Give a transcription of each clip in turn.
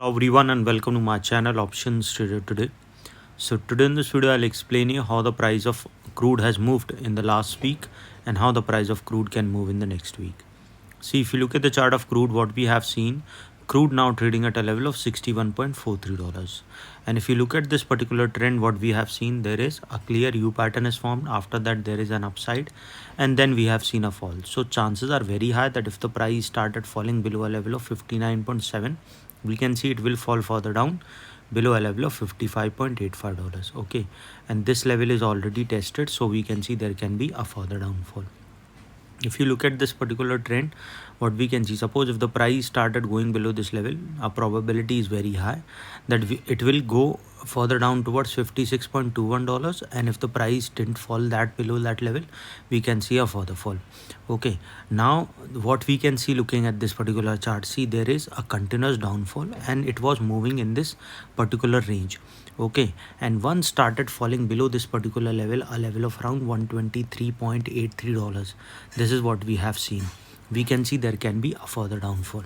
Hello everyone and welcome to my channel Options Trader Today. So today in this video I'll explain you how the price of crude has moved in the last week and how the price of crude can move in the next week. See, if you look at the chart of crude, what we have seen, crude now trading at a level of $61.43. And if you look at this particular trend, what we have seen, there is a clear U pattern is formed. After that there is an upside and then we have seen a fall. So chances are very high that if the price started falling below a level of 59.7, we can see it will fall further down below a level of $55.85. Okay, and this level is already tested, so we can see there can be a further downfall. If you look at this particular trend, what we can see, suppose if the price started going below this level, a probability is very high that it will go further down towards $56.21, and if the price didn't fall that below that level, we can see a further fall. Okay, now what we can see looking at this particular chart, see there is a continuous downfall and it was moving in this particular range. Okay, and once started falling below this particular level, a level of around $123.83, this is what we have seen. We can see there can be a further downfall.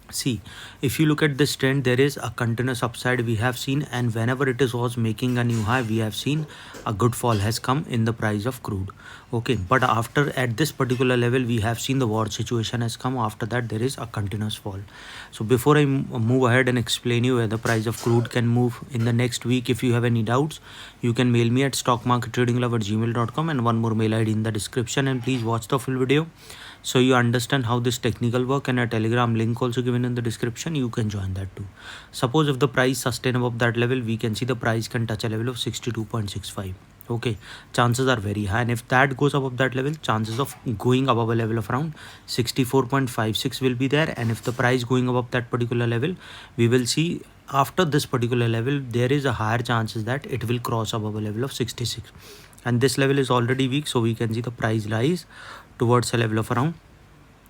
See, if you look at this trend, there is a continuous upside we have seen, and whenever it was making a new high, we have seen a good fall has come in the price of crude. Okay, but after at this particular level, we have seen the war situation has come. After that, there is a continuous fall. So before I move ahead and explain you where the price of crude can move in the next week, if you have any doubts, you can mail me at stockmarkettradinglove@gmail.com, and one more mail ID in the description, and please watch the full video so you understand how this technical work, and a Telegram link also given in the description. You can join that too. Suppose if the price sustain above that level, we can see the price can touch a level of 62.65. Okay, chances are very high, and if that goes above that level, chances of going above a level of around 64.56 will be there. And if the price going above that particular level, we will see after this particular level there is a higher chances that it will cross above a level of 66, and this level is already weak, so we can see the price rise towards a level of around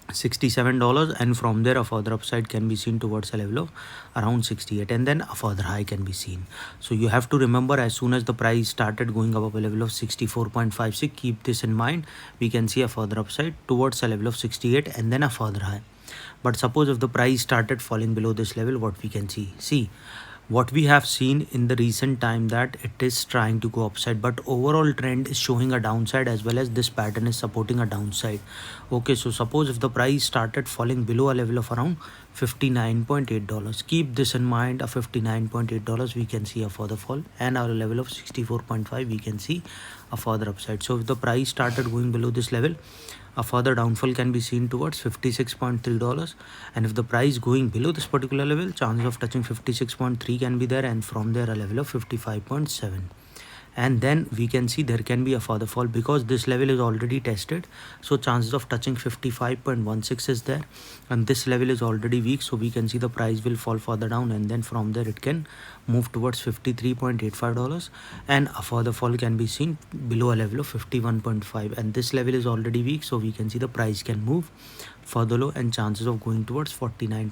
$67, and from there a further upside can be seen towards a level of around 68, and then a further high can be seen. So you have to remember, as soon as the price started going above a level of 64.56, keep this in mind, we can see a further upside towards a level of 68 and then a further high. But suppose if the price started falling below this level, what we can see what we have seen in the recent time, that it is trying to go upside, but overall trend is showing a downside, as well as this pattern is supporting a downside. Okay, so suppose if the price started falling below a level of around $59.8, keep this in mind, a $59.8 we can see a further fall, and our level of 64.5 we can see a further upside. So if the price started going below this level, a further downfall can be seen towards $56.3, and if the price going below this particular level, chances of touching 56.3 can be there, and from there a level of 55.7, and then we can see there can be a further fall because this level is already tested. So chances of touching 55.16 is there, and this level is already weak, so we can see the price will fall further down, and then from there it can move towards $53.85, and a further fall can be seen below a level of 51.5, and this level is already weak, so we can see the price can move further low, and chances of going towards 49.